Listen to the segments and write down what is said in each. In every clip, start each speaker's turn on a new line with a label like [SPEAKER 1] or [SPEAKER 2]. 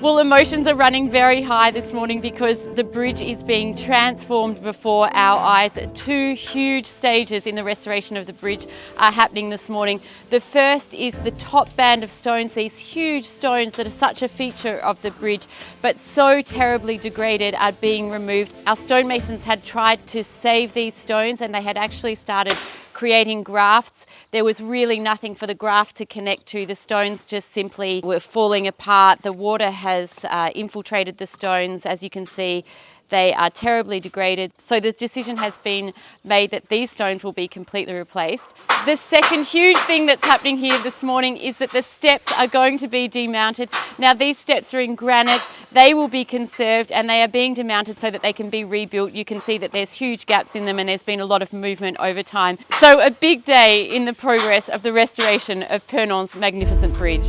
[SPEAKER 1] Well, emotions are running very high this morning because the bridge is being transformed before our eyes. 2 huge stages in the restoration of the bridge are happening this morning. The first is the top band of stones, these huge stones that are such a feature of the bridge, but so terribly degraded, are being removed. Our stonemasons had tried to save these stones and they had actually started creating grafts. There was really nothing for the graft to connect to. The stones just simply were falling apart. The water has infiltrated the stones. As you can see, they are terribly degraded. So the decision has been made that these stones will be completely replaced. The second huge thing that's happening here this morning is that the steps are going to be demounted. Now these steps are in granite. They will be conserved and they are being demounted so that they can be rebuilt. You can see that there's huge gaps in them and there's been a lot of movement over time. So a big day in the progress of the restoration of Purnon's magnificent bridge.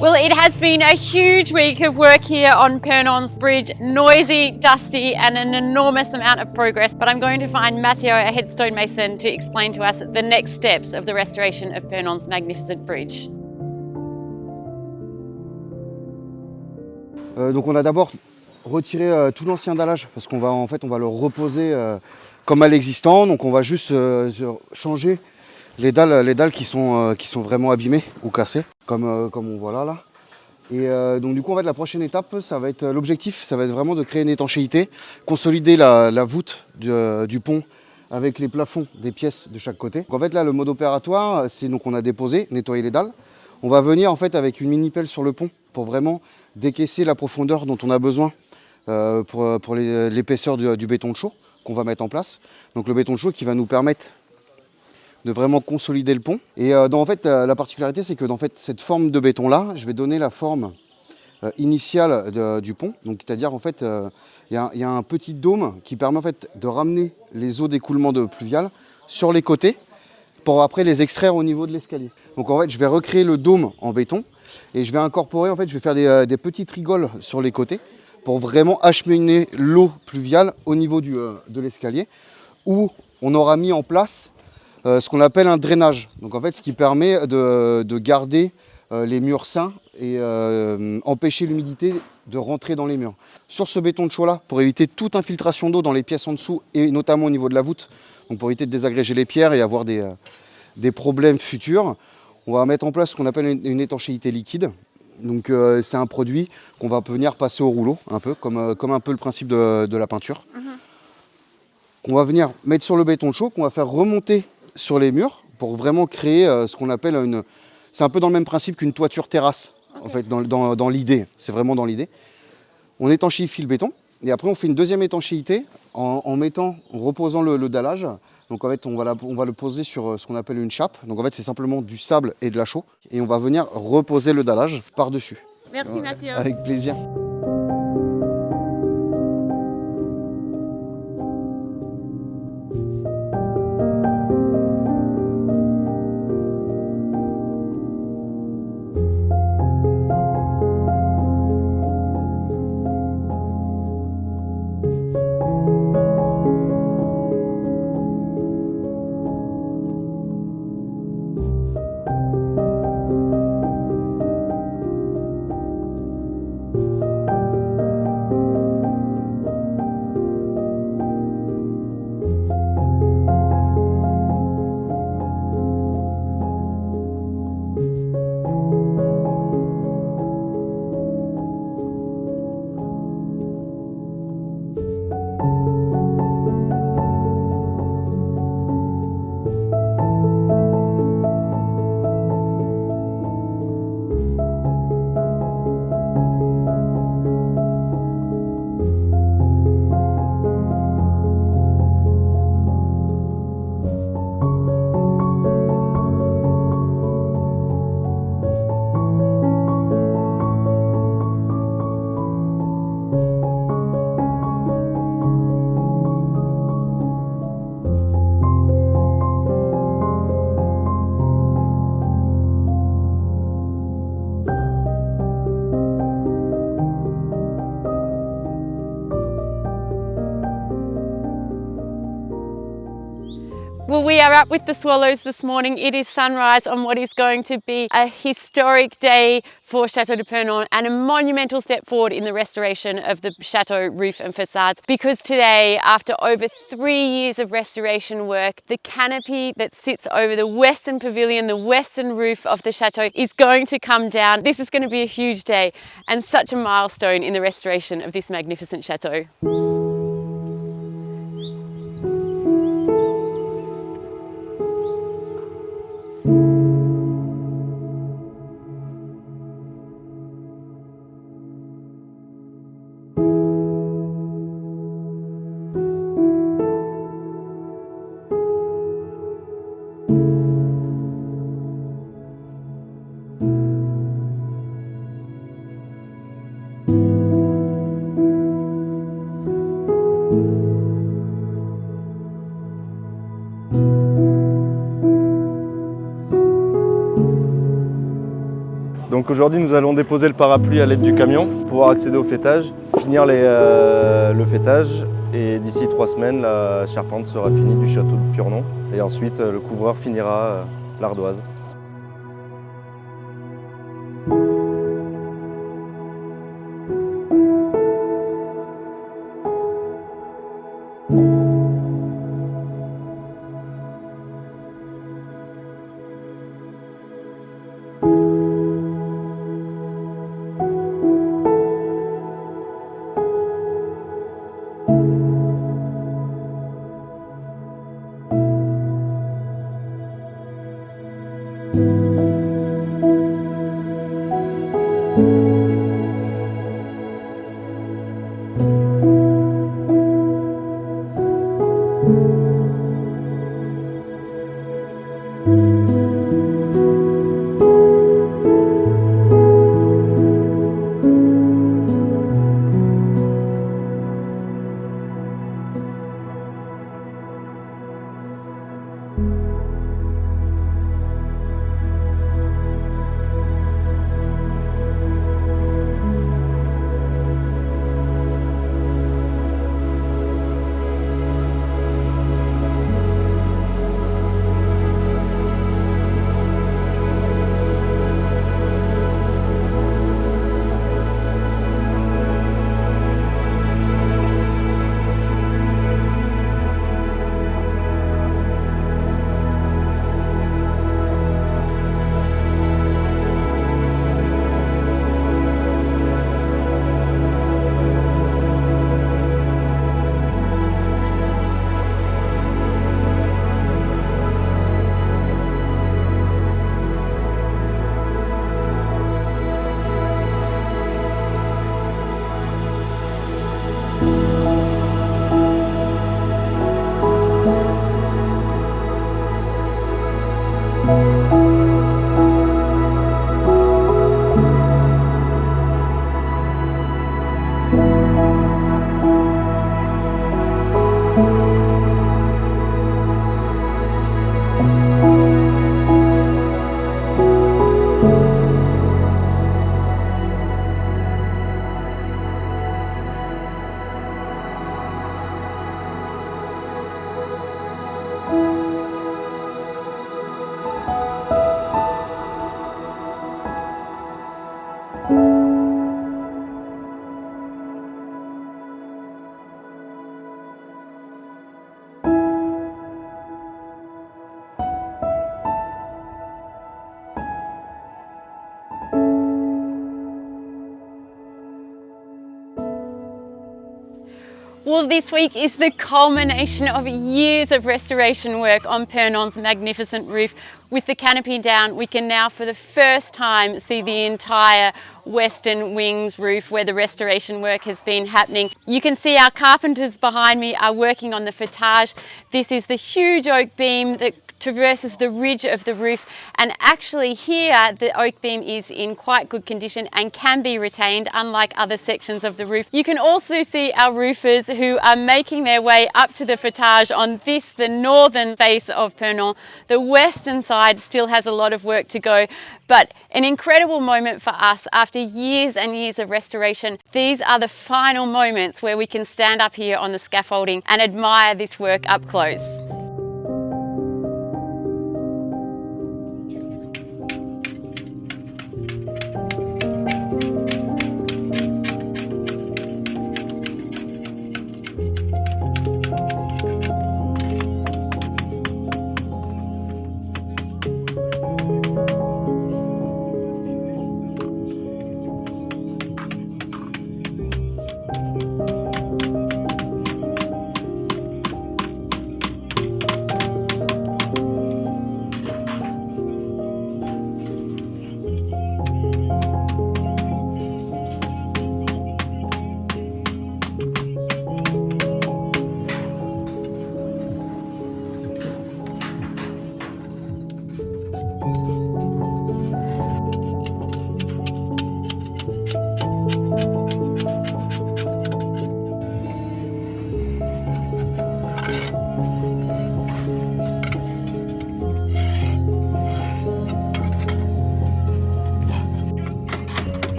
[SPEAKER 1] Well, it has been a huge week of work here on Purnon's bridge, noisy, dusty, and an enormous amount of progress. But I'm going to find Matteo, a headstone mason, to explain to us the next steps of the restoration of Purnon's magnificent bridge.
[SPEAKER 2] Donc on a d'abord retiré tout l'ancien dallage parce qu'on va on va le reposer comme à l'existant. Donc on va juste changer les dalles qui sont vraiment abîmées ou cassées, comme on voit là. Et donc du coup la prochaine étape, ça va être l'objectif, ça va être vraiment de créer une étanchéité, consolider la voûte du pont avec les plafonds des pièces de chaque côté. Donc en fait là le mode opératoire, c'est donc on a déposé, nettoyé les dalles. On va venir en fait avec une mini pelle sur le pont pour vraiment décaisser la profondeur dont on a besoin pour l'épaisseur du béton de chaux qu'on va mettre en place. Donc le béton de chaux qui va nous permettre de vraiment consolider le pont. Et en fait, la particularité, c'est que dans cette forme de béton-là, je vais donner la forme initiale du pont. Donc, c'est-à-dire, en fait, il y a un petit dôme qui permet en fait, de ramener les eaux d'écoulement pluviales sur les côtés pour après les extraire au niveau de l'escalier. Donc, en fait, je vais recréer le dôme en béton et je vais incorporer, en fait, je vais faire des petites rigoles sur les côtés pour vraiment acheminer l'eau pluviale au niveau de l'escalier où on aura mis en place ce qu'on appelle un drainage. Donc en fait, ce qui permet de garder les murs sains et empêcher l'humidité de rentrer dans les murs. Sur ce béton de chaux là, pour éviter toute infiltration d'eau dans les pièces en dessous et notamment au niveau de la voûte, donc pour éviter de désagréger les pierres et avoir des problèmes futurs, on va mettre en place ce qu'on appelle une étanchéité liquide. Donc c'est un produit qu'on va venir passer au rouleau, un peu comme un peu le principe de la peinture. On va venir mettre sur le béton de chaux, qu'on va faire remonter sur les murs pour vraiment créer ce qu'on appelle c'est un peu dans le même principe qu'une toiture terrasse, en fait, dans l'idée. C'est vraiment dans l'idée. On étanchéifie le béton et après on fait une deuxième étanchéité en reposant le dallage. Donc en fait on va le poser sur ce qu'on appelle une chape. Donc en fait c'est simplement du sable et de la chaux et on va venir reposer le dallage par-dessus.
[SPEAKER 1] Merci Matteo.
[SPEAKER 2] Avec plaisir.
[SPEAKER 1] Well, we are up with the swallows this morning. It is sunrise on what is going to be a historic day for Château de Purnon and a monumental step forward in the restoration of the chateau roof and facades. Because today, after over 3 years of restoration work, the canopy that sits over the western pavilion, the western roof of the chateau, is going to come down. This is going to be a huge day and such a milestone in the restoration of this magnificent chateau.
[SPEAKER 3] Donc aujourd'hui nous allons déposer le parapluie à l'aide du camion pour pouvoir accéder au fêtage, finir le fêtage et d'ici 3 semaines la charpente sera finie du château de Purnon et ensuite le couvreur finira l'ardoise.
[SPEAKER 1] Well, this week is the culmination of years of restoration work on Purnon's magnificent roof. With the canopy down, we can now for the first time see the entire western wings roof where the restoration work has been happening. You can see our carpenters behind me are working on the faîtage. This is the huge oak beam that traverses the ridge of the roof, and actually here the oak beam is in quite good condition and can be retained, unlike other sections of the roof. You can also see our roofers who are making their way up to the faîtage on this, the northern face of Purnon. The western side still has a lot of work to go, but an incredible moment for us after years and years of restoration. These are the final moments where we can stand up here on the scaffolding and admire this work up close.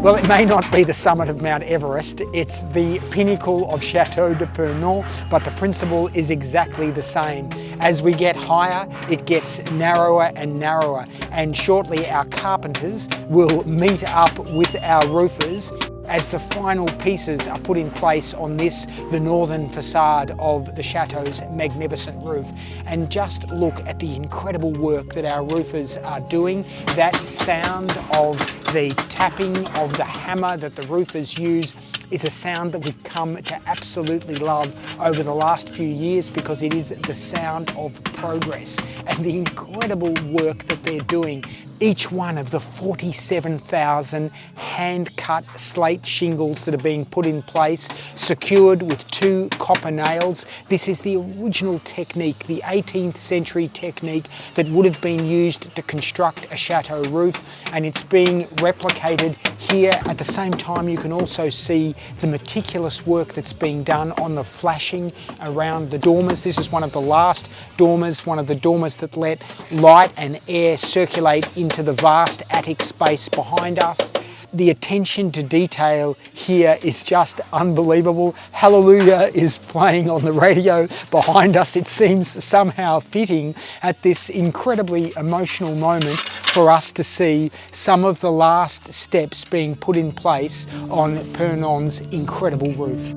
[SPEAKER 4] Well, it may not be the summit of Mount Everest, it's the pinnacle of Château de Purnon, but the principle is exactly the same. As we get higher, it gets narrower and narrower, and shortly our carpenters will meet up with our roofers as the final pieces are put in place on this, the northern facade of the Château's magnificent roof. And just look at the incredible work that our roofers are doing. That sound of the tapping of the hammer that the roofers use is a sound that we've come to absolutely love over the last few years, because it is the sound of progress and the incredible work that they're doing. Each one of the 47,000 hand-cut slate shingles that are being put in place, secured with 2 copper nails. This is the original technique, the 18th century technique that would have been used to construct a chateau roof, and it's being replicated here. At the same time, you can also see the meticulous work that's being done on the flashing around the dormers. This is one of the last dormers, one of the dormers that let light and air circulate into the vast attic space behind us. The attention to detail here is just unbelievable. Hallelujah is playing on the radio behind us. It seems somehow fitting at this incredibly emotional moment for us to see some of the last steps being put in place on Purnon's incredible roof.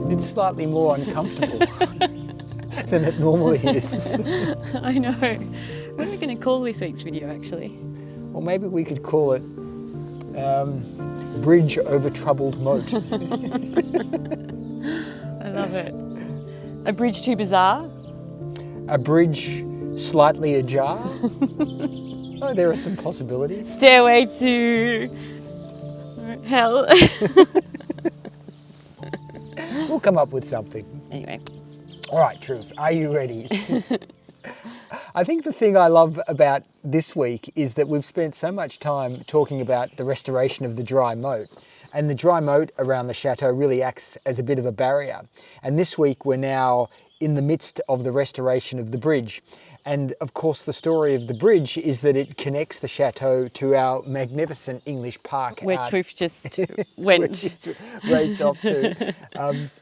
[SPEAKER 4] It's slightly more uncomfortable than it normally is.
[SPEAKER 1] I know. What are we going to call this week's video, actually?
[SPEAKER 4] Or maybe we could call it Bridge Over Troubled Moat.
[SPEAKER 1] I love it. A bridge too bizarre?
[SPEAKER 4] A bridge slightly ajar? Oh, there are some possibilities.
[SPEAKER 1] Stairway to hell.
[SPEAKER 4] We'll come up with something.
[SPEAKER 1] Anyway.
[SPEAKER 4] All right, Truth, are you ready? I think the thing I love about this week is that we've spent so much time talking about the restoration of the dry moat. And the dry moat around the chateau really acts as a bit of a barrier. And this week we're now in the midst of the restoration of the bridge. And of course the story of the bridge is that it connects the chateau to our magnificent English park.
[SPEAKER 1] Which we've just went.
[SPEAKER 4] Which is raced off to.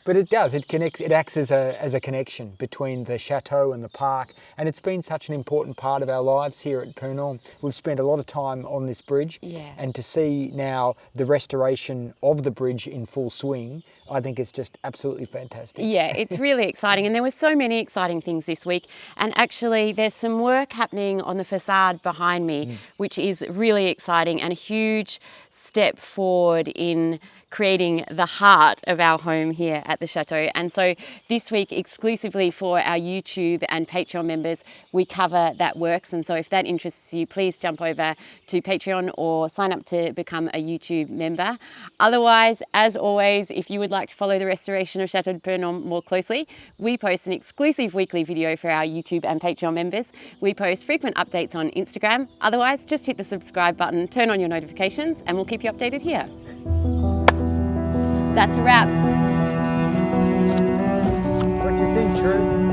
[SPEAKER 4] But it does, it connects, it acts as a connection between the chateau and the park. And it's been such an important part of our lives here at Purnon. We've spent a lot of time on this bridge.
[SPEAKER 1] Yeah.
[SPEAKER 4] And to see now the restoration of the bridge in full swing, I think it's just absolutely fantastic.
[SPEAKER 1] Yeah, it's really exciting. And there were so many exciting things this week. And actually, there's some work happening on the facade behind me, which is really exciting and a huge step forward in creating the heart of our home here at the Château. And so this week, exclusively for our YouTube and Patreon members, we cover that works. And so if that interests you, please jump over to Patreon or sign up to become a YouTube member. Otherwise, as always, if you would like to follow the restoration of Château de Purnon more closely, we post an exclusive weekly video for our YouTube and Patreon members. We post frequent updates on Instagram. Otherwise, just hit the subscribe button, turn on your notifications, and we'll keep you updated here. That's a wrap.
[SPEAKER 4] What do you think, Drew?